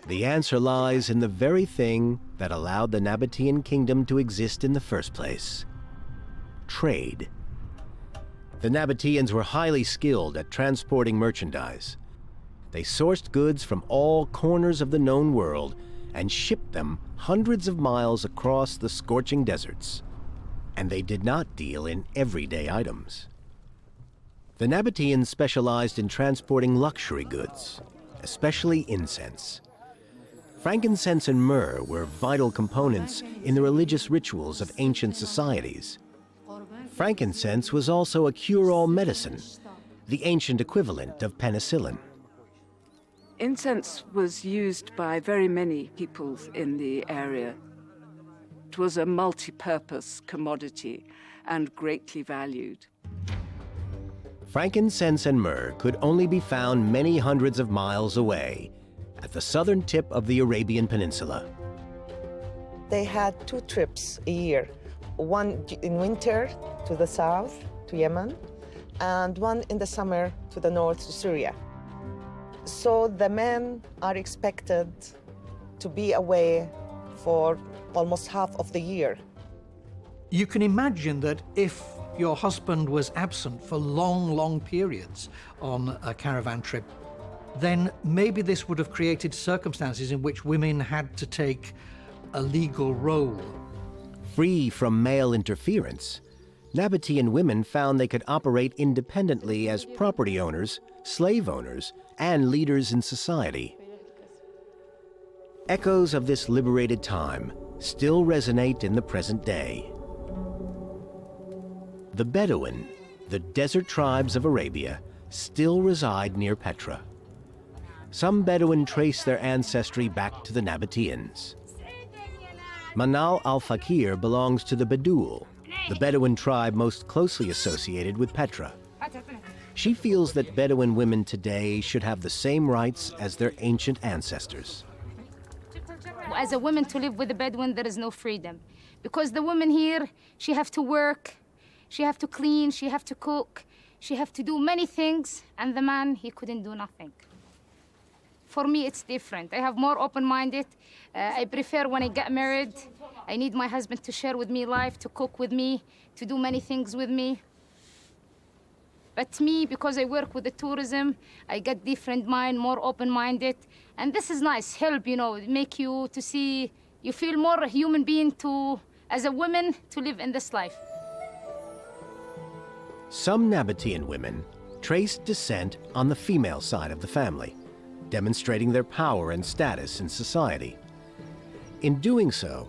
The answer lies in the very thing that allowed the Nabatean kingdom to exist in the first place: trade. The Nabateans were highly skilled at transporting merchandise. They sourced goods from all corners of the known world and shipped them hundreds of miles across the scorching deserts. And they did not deal in everyday items. The Nabateans specialized in transporting luxury goods, especially incense. Frankincense and myrrh were vital components in the religious rituals of ancient societies. Frankincense was also a cure-all medicine, the ancient equivalent of penicillin. Incense was used by very many peoples in the area. It was a multi-purpose commodity and greatly valued. Frankincense and myrrh could only be found many hundreds of miles away, at the southern tip of the Arabian Peninsula. They had 2 trips a year, one in winter to the south, to Yemen, and one in the summer to the north, to Syria. So the men are expected to be away for almost half of the year. You can imagine that if your husband was absent for long, long periods on a caravan trip, then maybe this would have created circumstances in which women had to take a legal role. Free from male interference, Nabatean women found they could operate independently as property owners, slave owners, and leaders in society. Echoes of this liberated time still resonate in the present day. The Bedouin, the desert tribes of Arabia, still reside near Petra. Some Bedouin trace their ancestry back to the Nabateans. Manal al-Fakir belongs to the Bedouil, the Bedouin tribe most closely associated with Petra. She feels that Bedouin women today should have the same rights as their ancient ancestors. As a woman to live with a Bedouin, there is no freedom. Because the woman here, she have to work, she have to clean, she have to cook, she have to do many things, and the man, he couldn't do nothing. For me, it's different. I have more open-minded. I prefer when I get married, I need my husband to share with me life, to cook with me, to do many things with me. But me, because I work with the tourism, I get different mind, more open-minded. And this is nice, help, you know, make you to see, you feel more a human being to, as a woman, to live in this life. Some Nabatean women traced descent on the female side of the family, demonstrating their power and status in society. In doing so,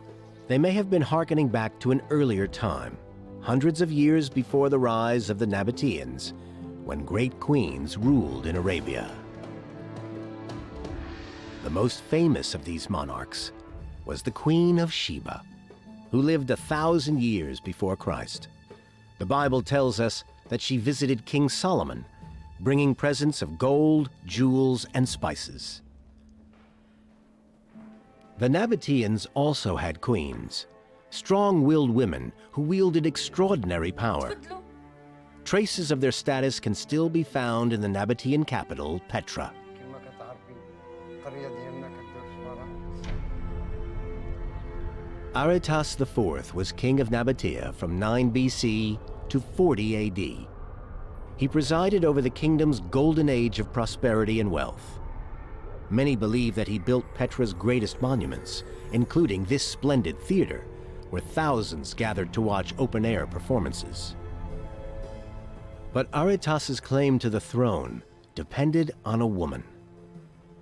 they may have been hearkening back to an earlier time, hundreds of years before the rise of the Nabateans, when great queens ruled in Arabia. The most famous of these monarchs was the Queen of Sheba, who lived 1,000 years before Christ. The Bible tells us that she visited King Solomon, bringing presents of gold, jewels, and spices. The Nabateans also had queens, strong-willed women who wielded extraordinary power. Traces of their status can still be found in the Nabatean capital, Petra. Aretas IV was king of Nabatea from 9 BC to 40 AD. He presided over the kingdom's golden age of prosperity and wealth. Many believe that he built Petra's greatest monuments, including this splendid theater, where thousands gathered to watch open-air performances. But Aretas's claim to the throne depended on a woman.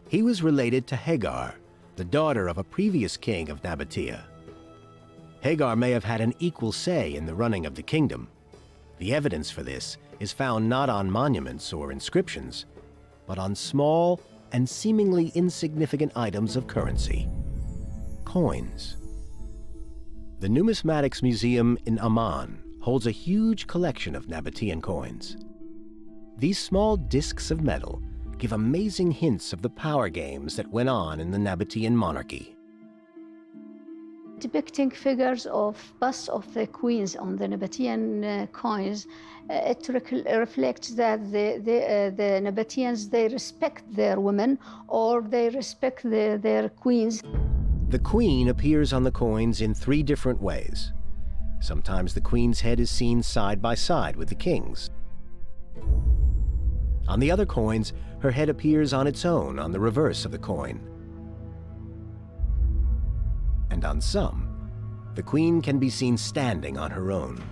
He was related to Hagar, the daughter of a previous king of Nabatea. Hagar may have had an equal say in the running of the kingdom. The evidence for this is found not on monuments or inscriptions, but on small and seemingly insignificant items of currency: coins. The Numismatics Museum in Amman holds a huge collection of Nabatean coins. These small discs of metal give amazing hints of the power games that went on in the Nabatean monarchy. Depicting figures of busts of the queens on the Nabatean coins, it reflects that the Nabateans, they respect their women or they respect their queens. The queen appears on the coins in 3 different ways. Sometimes the queen's head is seen side by side with the king's. On the other coins, her head appears on its own on the reverse of the coin. And on some, the queen can be seen standing on her own.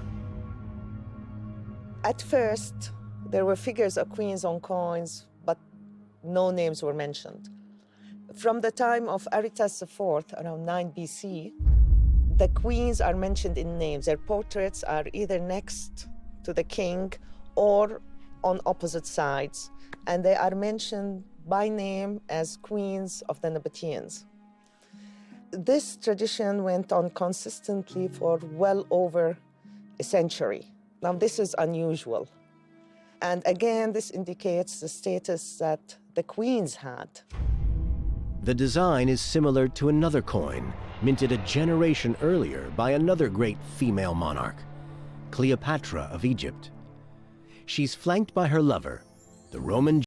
At first, there were figures of queens on coins, but no names were mentioned. From the time of Aretas IV, around 9 BC, the queens are mentioned in names. Their portraits are either next to the king or on opposite sides, and they are mentioned by name as queens of the Nabateans. This tradition went on consistently for well over a century. Now, this is unusual. And again, this indicates the status that the queens had. The design is similar to another coin minted a generation earlier by another great female monarch, Cleopatra of Egypt. She's flanked by her lover, the Roman